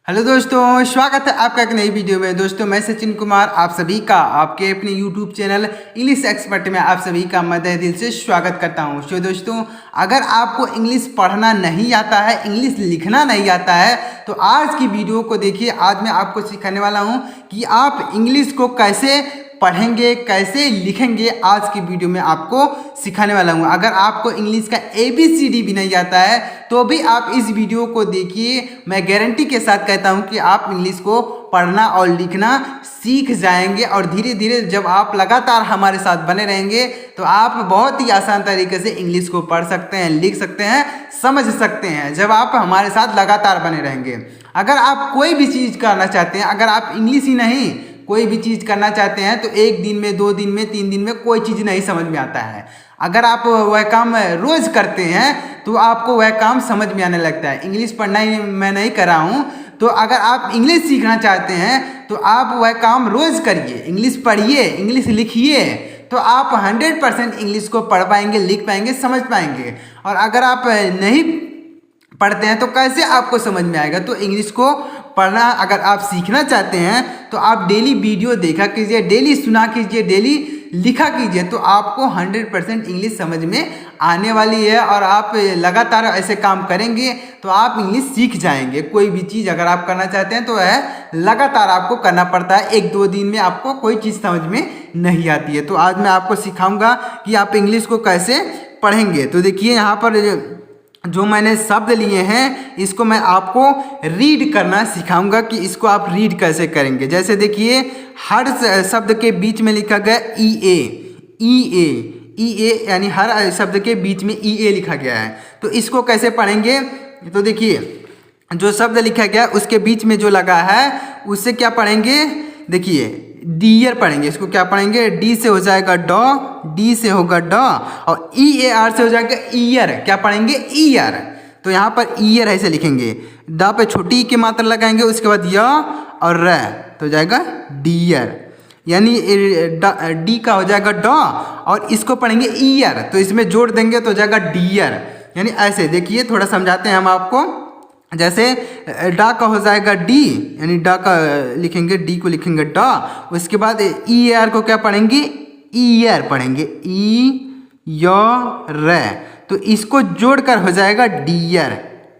Hello दोस्तों, स्वागत है आपका एक नई वीडियो में। दोस्तों मैं सचिन कुमार आप सभी का आपके अपने यूट्यूब चैनल इंग्लिश एक्सपर्ट में आप सभी का मैं तहे दिल से स्वागत करता हूं। सो दोस्तों, अगर आपको इंग्लिश पढ़ना नहीं आता है, इंग्लिश लिखना नहीं आता है, तो आज की वीडियो को देखिए। आज मैं आपको सिखाने वाला हूं कि आप इंग्लिश को कैसे पढ़ेंगे, कैसे लिखेंगे। आज की वीडियो में आपको सिखाने वाला हूँ। अगर आपको इंग्लिश का ABCD भी नहीं आता है तो भी आप इस वीडियो को देखिए। मैं गारंटी के साथ कहता हूँ कि आप इंग्लिश को पढ़ना और लिखना सीख जाएंगे और धीरे धीरे जब आप लगातार हमारे साथ बने रहेंगे तो आप बहुत ही आसान तरीके से इंग्लिश को पढ़ सकते हैं, लिख सकते हैं, समझ सकते हैं, जब आप हमारे साथ लगातार बने रहेंगे। अगर आप कोई भी चीज़ करना चाहते हैं, अगर आप इंग्लिश ही नहीं कोई भी चीज़ करना चाहते हैं तो 1 दिन में, 2 दिन में, 3 दिन में कोई चीज़ नहीं समझ में आता है। अगर आप वह काम रोज़ करते हैं तो आपको वह काम समझ में आने लगता है। इंग्लिश पढ़ना ही मैं नहीं कर रहा हूँ, तो अगर आप इंग्लिश सीखना चाहते हैं तो आप वह काम रोज़ करिए, इंग्लिश पढ़िए, इंग्लिश लिखिए, तो आप 100% इंग्लिश को पढ़ पाएंगे, लिख पाएंगे, समझ पाएंगे। और अगर आप नहीं पढ़ते हैं तो कैसे आपको समझ में आएगा। तो इंग्लिश को पढ़ना अगर आप सीखना चाहते हैं तो आप डेली वीडियो देखा कीजिए, डेली सुना कीजिए, डेली लिखा कीजिए, तो आपको 100% इंग्लिश समझ में आने वाली है। और आप लगातार ऐसे काम करेंगे तो आप इंग्लिश सीख जाएंगे। कोई भी चीज़ अगर आप करना चाहते हैं तो वह लगातार आपको करना पड़ता है। 1-2 दिन में आपको कोई चीज़ समझ में नहीं आती है। तो आज मैं आपको सिखाऊंगा कि आप इंग्लिश को कैसे पढ़ेंगे। तो देखिए, यहाँ पर जो मैंने शब्द लिए हैं इसको मैं आपको रीड करना सिखाऊंगा कि इसको आप रीड कैसे करेंगे। जैसे देखिए, हर शब्द के बीच में लिखा गया ई ए यानी हर शब्द के बीच में ई ए लिखा गया है। तो इसको कैसे पढ़ेंगे। तो देखिए, जो शब्द लिखा गया उसके बीच में जो लगा है उससे क्या पढ़ेंगे। देखिए, डियर पढ़ेंगे। इसको क्या पढ़ेंगे, डी से हो जाएगा डॉ, डी से होगा डॉ, और EAR से हो जाएगा ईयर। क्या पढ़ेंगे, ईयर। तो यहाँ पर ईयर ऐसे लिखेंगे, ड पे छोटी की मात्रा लगाएंगे, उसके बाद य और र तो हो जाएगा डियर, यानी डी का हो जाएगा डॉ और इसको पढ़ेंगे ईयर, तो इसमें जोड़ देंगे तो हो जाएगा डियर। यानी ऐसे देखिए, थोड़ा समझाते हैं हम आपको। जैसे डा का हो जाएगा डी, यानी डा का लिखेंगे, डी को लिखेंगे डा, उसके बाद EAR को क्या पढ़ेंगे, ईयर पढ़ेंगे, र, तो इसको जोड़कर हो जाएगा डियर।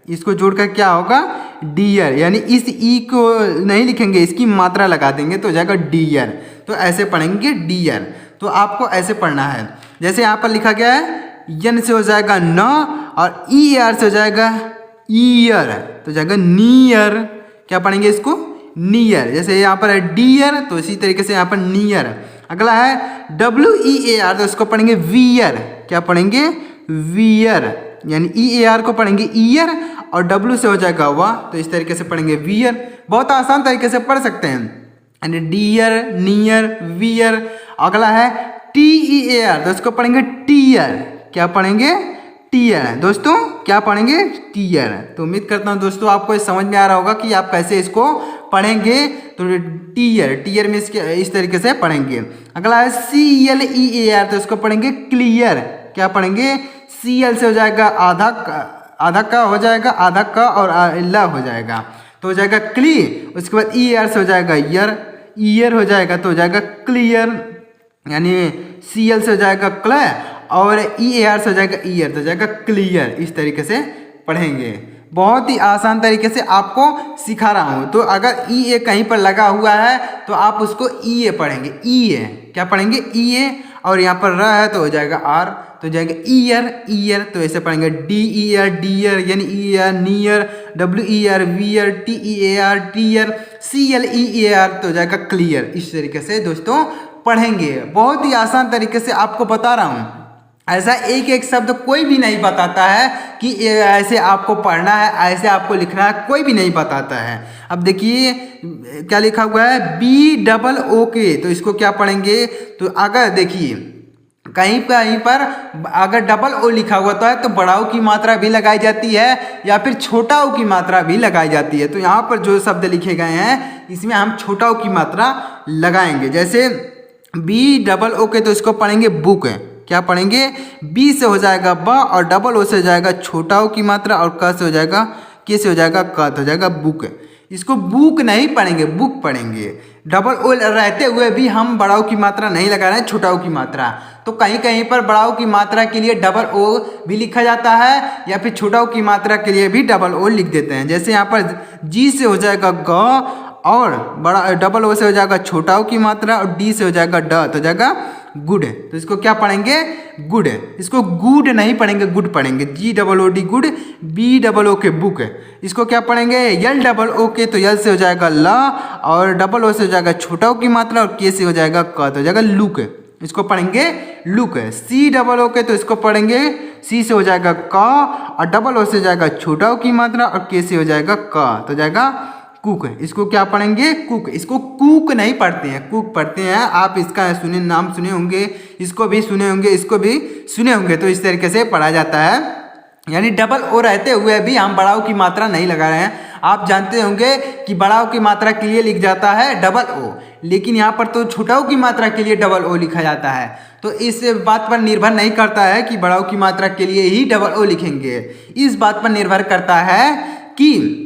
इसको जोड़कर क्या होगा, डियर, यानी इस ई को नहीं लिखेंगे, इसकी मात्रा लगा देंगे तो हो जाएगा डियर। तो ऐसे पढ़ेंगे डियर। तो आपको ऐसे पढ़ना है। जैसे यहाँ पर लिखा गया है, यन से हो जाएगा न और EAR से हो जाएगा ईयर, तो जाएगा नियर। क्या पढ़ेंगे इसको, नियर। जैसे यहाँ पर है डियर, तो इसी तरीके से यहाँ पर नियर। अगला है WEAR, तो इसको पढ़ेंगे वियर। क्या पढ़ेंगे, वियर, यानी EAR को पढ़ेंगे ईयर और W से हो जाएगा वाह, तो इस तरीके से पढ़ेंगे वियर। बहुत आसान तरीके से पढ़ सकते हैं, यानी डियर, नियर, वियर। अगला है TEAR, तो इसको पढ़ेंगे टीयर। क्या पढ़ेंगे, टीयर। दोस्तों क्या पढ़ेंगे, टीयर। तो उम्मीद करता हूँ दोस्तों आपको ये समझ में आ रहा होगा कि आप कैसे इसको पढ़ेंगे। तो टीयर में इस तरीके से पढ़ेंगे। अगला है CLEAR, तो इसको पढ़ेंगे क्लियर। क्या पढ़ेंगे, CL से हो जाएगा आधा का हो जाएगा, आधा का और ल हो जाएगा, तो हो जाएगा क्ली। उसके बाद EAR से हो जाएगा ईयर हो जाएगा, तो हो जाएगा क्लियर, यानी CL से हो जाएगा क्ल और EAR से हो जाएगा ईयर, तो हो जाएगा क्लियर। इस तरीके से पढ़ेंगे। बहुत ही आसान तरीके से आपको सिखा रहा हूँ। तो अगर EA कहीं पर लगा हुआ है तो आप उसको EA पढ़ेंगे, EA। क्या पढ़ेंगे, EA, और यहाँ पर र है तो हो जाएगा R, तो हो जाएगा ईयर। तो ऐसे पढ़ेंगे DER, डियर, यानी EAR near, WER wear, TEAR tear, CLEAR, तो हो जाएगा क्लियर। इस तरीके से दोस्तों पढ़ेंगे। बहुत ही आसान तरीके से आपको बता रहा हूँ। ऐसा एक एक शब्द कोई भी नहीं बताता है कि ऐसे आपको पढ़ना है, ऐसे आपको लिखना है, कोई भी नहीं बताता है। अब देखिए क्या लिखा हुआ है, BOOK, तो इसको क्या पढ़ेंगे। तो अगर देखिए कहीं पर अगर डबल ओ लिखा हुआ है तो बड़ा ओ की मात्रा भी लगाई जाती है या फिर छोटा ओ की मात्रा भी लगाई जाती है। तो यहाँ पर जो शब्द लिखे गए हैं इसमें हम छोटा ओ की मात्रा लगाएंगे। जैसे BOOK, तो इसको पढ़ेंगे बुक। क्या पढ़ेंगे, बी से हो जाएगा ब और डबल ओ से हो जाएगा छोटा ओ की मात्रा और क से हो जाएगा क, तो हो जाएगा बुक। इसको बुक नहीं पढ़ेंगे, बुक पढ़ेंगे। डबल ओ रहते हुए भी हम बड़ाओ की मात्रा नहीं लगा रहे हैं, छोटाओ की मात्रा। तो कहीं कहीं पर बड़ाओ की मात्रा के लिए डबल ओ भी लिखा जाता है या फिर छोटाओ की मात्रा के लिए भी डबल ओ लिख देते हैं। जैसे यहाँ पर जी से हो जाएगा ग, और बड़ा डबल ओ से हो जाएगा छोटाओ की मात्रा, और डी से हो जाएगा ड, तो हो जाएगा गुड। तो इसको क्या पढ़ेंगे? गुड। इसको गुड नहीं पढ़ेंगे, गुड पढ़ेंगे। G double O D good, B double O K book. इसको क्या पढ़ेंगे? यल डबल ओ के, तो यल से हो जाएगा ल, और डबल ओ से हो जाएगा छोटा ओ की मात्रा, और के से हो जाएगा क, तो हो जाएगा लुक। इसको पढ़ेंगे लुक। सी डबल ओ के, तो इसको पढ़ेंगे सी से हो जाएगा क, और डबल ओ से हो जाएगा छोटा ओ की मात्रा, और के से हो जाएगा क, तो हो जाएगा कुक। इसको क्या पढ़ेंगे? कुक। इसको कुक नहीं पढ़ते हैं, कुक पढ़ते हैं। आप इसका सुने, नाम सुने होंगे, इसको भी सुने होंगे, इसको भी सुने होंगे। तो इस तरीके से पढ़ा जाता है, यानी डबल ओ रहते हुए भी हम बड़ाओ की मात्रा नहीं लगा रहे हैं। आप जानते होंगे कि बड़ाओ की मात्रा के लिए लिख जाता है डबल ओ, लेकिन यहाँ पर तो छोटाओ की मात्रा के लिए डबल ओ लिखा जाता है। तो इस बात पर निर्भर नहीं करता है कि बड़ाओ की मात्रा के लिए ही डबल ओ लिखेंगे। इस बात पर निर्भर करता है कि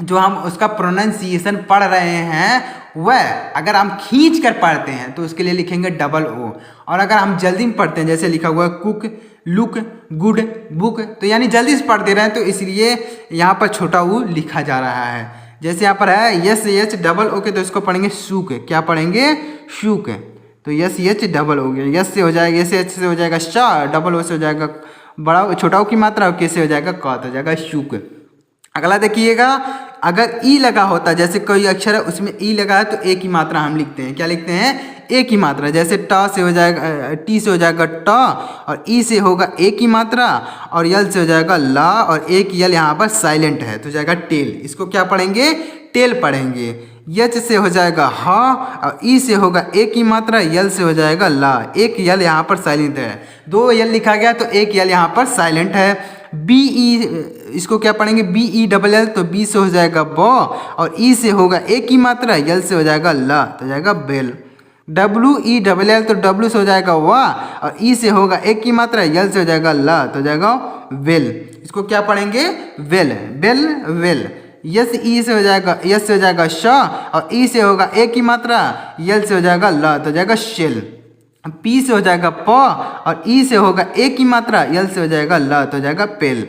जो हम उसका प्रोनाउंसिएशन पढ़ रहे हैं वह अगर हम खींच कर पढ़ते हैं तो उसके लिए लिखेंगे डबल ओ, और अगर हम जल्दी में पढ़ते हैं, जैसे लिखा हुआ है कुक, लुक, गुड, बुक, तो यानी जल्दी से पढ़ दे रहे हैं, तो इसलिए यहाँ पर छोटा ऊ लिखा जा रहा है। जैसे यहाँ पर है यस एच डबल ओ के, तो इसको पढ़ेंगे शूक। क्या पढ़ेंगे? शूक। तो यस एच डबल हो गया, यस से हो जाएगा, यस एच से हो जाएगा शा, डबल ओ से हो जाएगा बड़ा छोटाओ की मात्रा, और के से हो जाएगा क, तो हो जाएगा शूक। अगला देखिएगा, अगर ई लगा होता, जैसे कोई अक्षर है उसमें ई लगा है, तो ए की मात्रा हम लिखते हैं। क्या लिखते हैं? ए की मात्रा। जैसे ट से हो जाएगा, टी से हो जाएगा ट, और ई से होगा ए की मात्रा, और यल से हो जाएगा ला, और एक यल यहाँ पर साइलेंट है, तो हो जाएगा टेल। इसको क्या पढ़ेंगे? टेल पढ़ेंगे। यच से हो जाएगा ह, और ई से होगा ए की मात्रा, यल से हो जाएगा ला। एक यल यहाँ पर साइलेंट है, दो यल लिखा गया तो एक यल यहाँ पर साइलेंट है। बी ई, इसको क्या पढ़ेंगे? बी ई डबल एल, तो बी से हो जाएगा ब, और ई से होगा ए की मात्रा, यल से हो जाएगा ला, तो हो जाएगा bell. W E double L, तो डब्लू से हो जाएगा वाह, और ई से होगा ए की मात्रा, यल से हो जाएगा ला, तो हो जाएगा वेल। इसको क्या पढ़ेंगे? Well, bell, well. Yes E से हो जाएगा, यस से हो जाएगा श, और ई से होगा ए की मात्रा, यल से हो जाएगा ला, तो हो जाएगा शेल। पी से हो जाएगा प, और ई से होगा ए की मात्रा, यल से हो जाएगा ल, तो हो जाएगा पेल।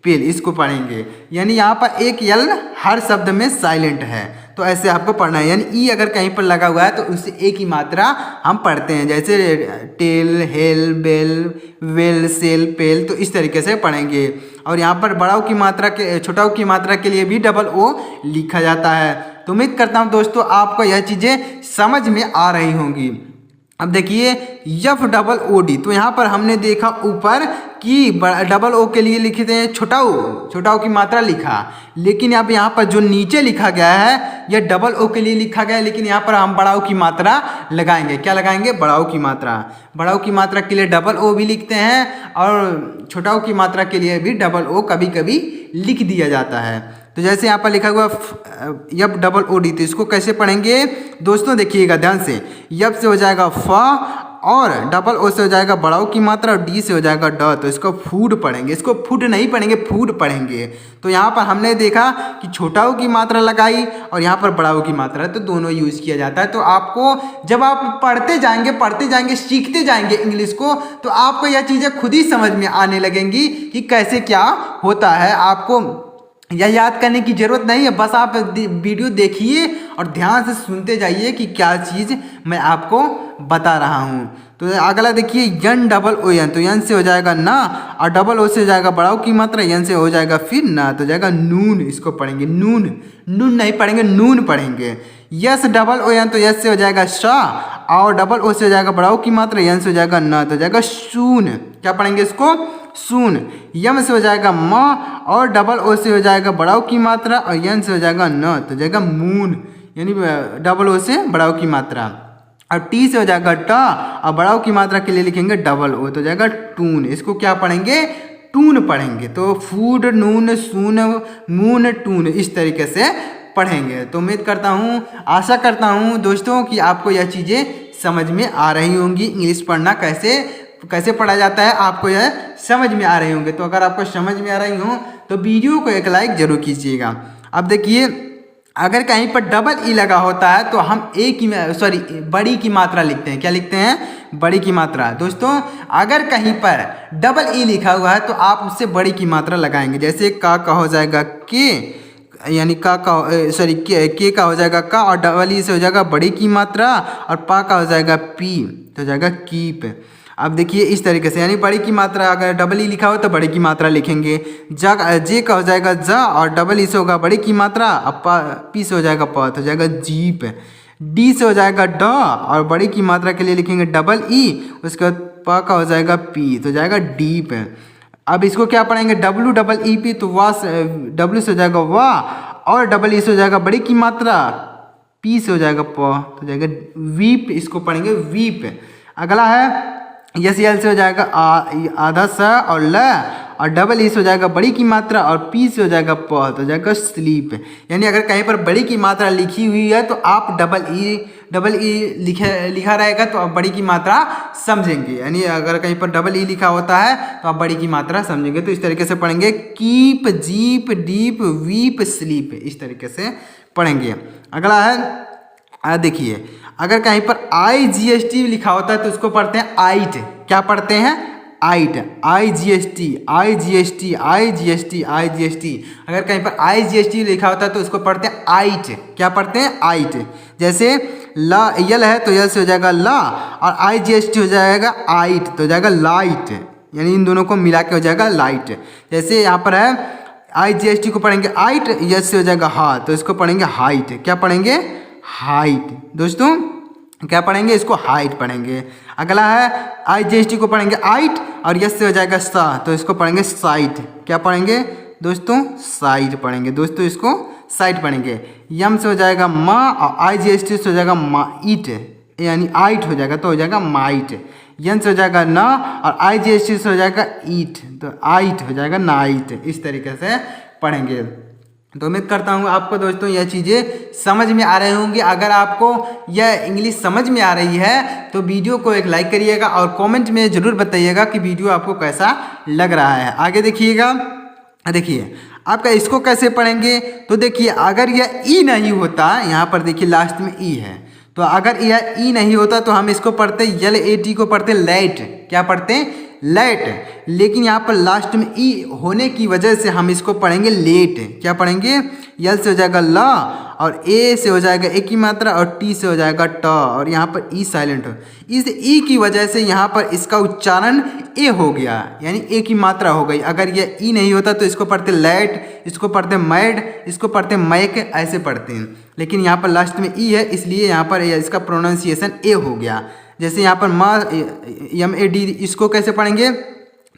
पेल, इसको पढ़ेंगे। यानी यहाँ पर एक यल हर शब्द में साइलेंट है, तो ऐसे आपको पढ़ना है। यानी ई अगर कहीं पर लगा हुआ है तो उससे ए की मात्रा हम पढ़ते हैं, जैसे tell, hell, bell, well, sell, pell, तो इस तरीके से पढ़ेंगे। और यहाँ पर बड़ाओं की मात्रा के, छोटाओं की मात्रा के लिए भी डबल ओ लिखा जाता है। तो उम्मीद करता हूँ दोस्तों आपको यह चीज़ें समझ में आ रही होंगी। अब देखिए यफ डबल ओ डी, तो यहाँ पर हमने देखा ऊपर कि डबल ओ के लिए लिखते हैं छोटाओ, छोटाओ की मात्रा लिखा, लेकिन अब यहाँ पर जो नीचे लिखा गया है यह डबल ओ के लिए लिखा गया है, लेकिन यहाँ पर हम बड़ाओ की मात्रा लगाएंगे। क्या लगाएंगे? बड़ाओ की मात्रा। बड़ाओ की मात्रा के लिए डबल ओ भी लिखते हैं, और छोटाओ की मात्रा के लिए भी डबल ओ कभी कभी लिख दिया जाता है। तो जैसे यहाँ पर लिखा हुआ यप डबल ओ डी, तो इसको कैसे पढ़ेंगे दोस्तों? देखिएगा ध्यान से। यप से हो जाएगा फ, और डबल ओ से हो जाएगा बड़ाओ की मात्रा, और डी से हो जाएगा ड, तो इसको फूड पढ़ेंगे। इसको फूड नहीं पढ़ेंगे, फूड पढ़ेंगे। तो यहाँ पर हमने देखा कि छोटाओ की मात्रा लगाई और यहाँ पर बड़ाओ की मात्रा, तो दोनों यूज़ किया जाता है। तो आपको जब आप पढ़ते जाएंगे, सीखते जाएंगे इंग्लिश को, तो आपको यह चीज़ें खुद ही समझ में आने लगेंगी कि कैसे क्या होता है। आपको यह याद करने की ज़रूरत नहीं है, बस आप वीडियो देखिए और ध्यान से सुनते जाइए कि क्या चीज़ मैं आपको बता रहा हूँ। तो अगला देखिए यन डबल ओ एन, तो यन से हो जाएगा ना, और डबल ओ से हो जाएगा बड़ाओ की मात्रा, यन से हो जाएगा फिर ना, तो जाएगा नून। इसको पढ़ेंगे नून, नून नहीं पढ़ेंगे, नून पढ़ेंगे। यस डबल ओ एन, तो यस से हो जाएगा शाह, और डबल ओ से हो जाएगा बड़ाओ की मात्रा, यन से हो जाएगा ना, तो जाएगा सून। क्या पढ़ेंगे इसको? सून। यम से हो जाएगा म, और डबल ओ से हो जाएगा बड़ाओ की मात्रा, और यन से हो जाएगा न, तो जाएगा मून, यानी डबल ओ से बड़ाओ की मात्रा। और टी से हो जाएगा ट, और बड़ाओ की मात्रा के लिए लिखेंगे डबल ओ, तो जाएगा टून। इसको क्या पढ़ेंगे? टून पढ़ेंगे। तो फूड, नून, सून, मून, टून, इस तरीके से पढ़ेंगे। तो उम्मीद करता हूँ, आशा करता हूँ दोस्तों कि आपको यह चीज़ें समझ में आ रही होंगी। इंग्लिश पढ़ना कैसे पढ़ा जाता है आपको यह समझ में आ रहे होंगे। तो अगर आपको समझ में आ रही हो तो वीडियो को एक लाइक जरूर कीजिएगा। अब देखिए अगर कहीं पर डबल ई लगा होता है तो हम बड़ी की मात्रा लिखते हैं। क्या लिखते हैं? बड़ी की मात्रा। दोस्तों अगर कहीं पर डबल ई लिखा हुआ है तो आप उससे बड़ी की मात्रा लगाएंगे। जैसे का हो जाएगा के, यानी के का हो जाएगा का, और डबल ई से हो जाएगा बड़ी की मात्रा, और पा का हो जाएगा पी, तो हो जाएगा कीप। अब देखिए इस तरीके से, यानी बड़ी की मात्रा अगर डबल ई लिखा हो तो बड़ी की मात्रा लिखेंगे। जे का हो जाएगा जा, और डबल ई से होगा बड़ी की मात्रा, अब पी से हो जाएगा प, तो हो जाएगा जीप। डी से हो जाएगा ड, और बड़ी की मात्रा के लिए लिखेंगे डबल ई, उसके बाद प का हो जाएगा पी, तो हो जाएगा डीप। अब इसको क्या पढ़ेंगे? डब्लू डबल ई पी, तो वाह, डब्लू से हो जाएगा वाह, और डबल ई से हो जाएगा बड़ी की मात्रा, पी से हो जाएगा प, तो हो जाएगा वीप। इसको पढ़ेंगे वीप। अगला है यस, एल से हो जाएगा आधा स और ल, और डबल ई से हो जाएगा बड़ी की मात्रा, और पी से हो जाएगा प, तो हो जाएगा स्लीप। यानी अगर कहीं पर बड़ी की मात्रा लिखी हुई है तो आप डबल ई लिखा रहेगा तो आप बड़ी की मात्रा समझेंगे। यानी अगर कहीं पर डबल ई लिखा होता है तो आप बड़ी की मात्रा समझेंगे। तो इस तरीके से पढ़ेंगे keep, jeep, deep, weep, sleep, इस तरीके से पढ़ेंगे। अगला है देखिए, अगर कहीं पर IGST लिखा होता है तो उसको पढ़ते हैं आइट। क्या पढ़ते हैं? आइट। IGST, IGST, IGST, IGST। अगर कहीं पर IGST लिखा होता है तो उसको पढ़ते हैं आइट। क्या पढ़ते हैं? आइट। जैसे ला यल है तो यल से हो जाएगा ला, और IGST हो जाएगा आइट, तो हो जाएगा लाइट। यानी इन दोनों को मिला के हो जाएगा लाइट। जैसे यहाँ पर है IGST को पढ़ेंगे आइट, यस से हो जाएगा हा, तो इसको पढ़ेंगे हाइट। क्या पढ़ेंगे? हाइट। दोस्तों क्या पढ़ेंगे? इसको हाइट पढ़ेंगे। अगला है IGST को पढ़ेंगे आइट, और यस से हो जाएगा सा, तो इसको पढ़ेंगे साइट। क्या पढ़ेंगे दोस्तों? साइट पढ़ेंगे। दोस्तों इसको साइट पढ़ेंगे। यम से हो जाएगा माँ, और IGST से हो जाएगा माइट, यानी आइट हो जाएगा, तो हो जाएगा माइट। यन से हो जाएगा ना, और IGST से हो जाएगा ईट, तो आइट हो जाएगा नाइट। इस तरीके से पढ़ेंगे। तो उम्मीद करता हूँ आपको दोस्तों यह चीज़ें समझ में आ रही होंगी। अगर आपको यह इंग्लिश समझ में आ रही है तो वीडियो को एक लाइक करिएगा, और कमेंट में ज़रूर बताइएगा कि वीडियो आपको कैसा लग रहा है। आगे देखिएगा, देखिए आपका इसको कैसे पढ़ेंगे। तो देखिए अगर यह ई नहीं होता, यहाँ पर देखिए लास्ट में ई है, तो अगर यह ई नहीं होता तो हम इसको पढ़ते LAT को पढ़ते लेट। क्या पढ़ते? लेट। लेकिन यहाँ पर लास्ट में ई होने की वजह से हम इसको पढ़ेंगे लेट। क्या पढ़ेंगे? यल से हो जाएगा ला, और ए से हो जाएगा ए की मात्रा, और टी से हो जाएगा ट, और यहाँ पर ई साइलेंट हो। इस ई की वजह से यहाँ पर इसका उच्चारण ए हो गया, यानी ए की मात्रा हो गई। अगर यह ई नहीं होता तो इसको पढ़ते लेट, इसको पढ़ते मैड, इसको पढ़ते मैक, ऐसे पढ़ते हैं। लेकिन यहाँ पर लास्ट में ई है, इसलिए यहाँ पर इसका प्रोनाउंसिएशन ए हो गया। जैसे यहाँ पर माँ, MAD, इसको कैसे पढ़ेंगे?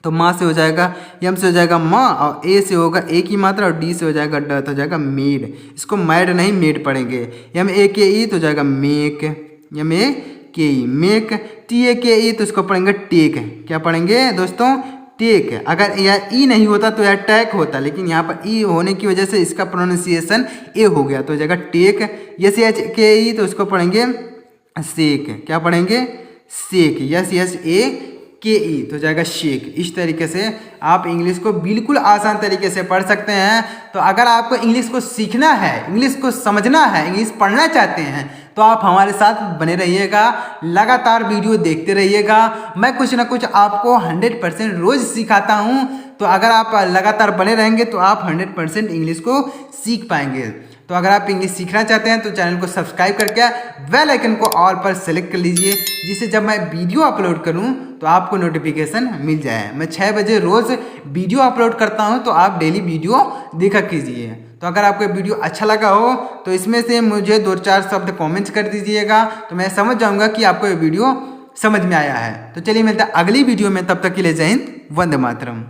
तो माँ से हो जाएगा, यम से हो जाएगा माँ, और ए से होगा ए की मात्रा, और डी से हो जाएगा ड, तो हो जाएगा मेड। इसको मैड नहीं मेड पढ़ेंगे। MAKE तो हो जाएगा मेक, MAKE मेक। TAKE तो इसको पढ़ेंगे टेक। क्या पढ़ेंगे दोस्तों? टेक। अगर यह ई नहीं होता तो यह टैक होता, लेकिन यहाँ पर ई होने की वजह से इसका प्रोनाउंसिएशन ए हो गया, तो हो जाएगा टेक। SHKE तो इसको पढ़ेंगे शेक। क्या पढ़ेंगे? शेक। SHAKE तो जाएगा शेक। इस तरीके से आप इंग्लिश को बिल्कुल आसान तरीके से पढ़ सकते हैं। तो अगर आपको इंग्लिश को सीखना है, इंग्लिश को समझना है, इंग्लिश पढ़ना चाहते हैं तो आप हमारे साथ बने रहिएगा, लगातार वीडियो देखते रहिएगा। मैं कुछ ना कुछ आपको 100% रोज़ सिखाता हूँ। तो अगर आप लगातार बने रहेंगे तो आप 100% इंग्लिश को सीख पाएंगे। तो अगर आप इंग्लिश सीखना चाहते हैं तो चैनल को सब्सक्राइब करके बेल आइकन को ऑल पर सेलेक्ट कर लीजिए, जिससे जब मैं वीडियो अपलोड करूं तो आपको नोटिफिकेशन मिल जाए। मैं 6 बजे रोज़ वीडियो अपलोड करता हूं, तो आप डेली वीडियो देखा कीजिए। तो अगर आपको वीडियो अच्छा लगा हो तो इसमें से मुझे 2-4 शब्द कॉमेंट्स कर दीजिएगा, तो मैं समझ जाऊँगा कि आपको ये वीडियो समझ में आया है। तो चलिए मिलता है अगली वीडियो में, तब तक के लिए जय हिंद, वंदे मातरम।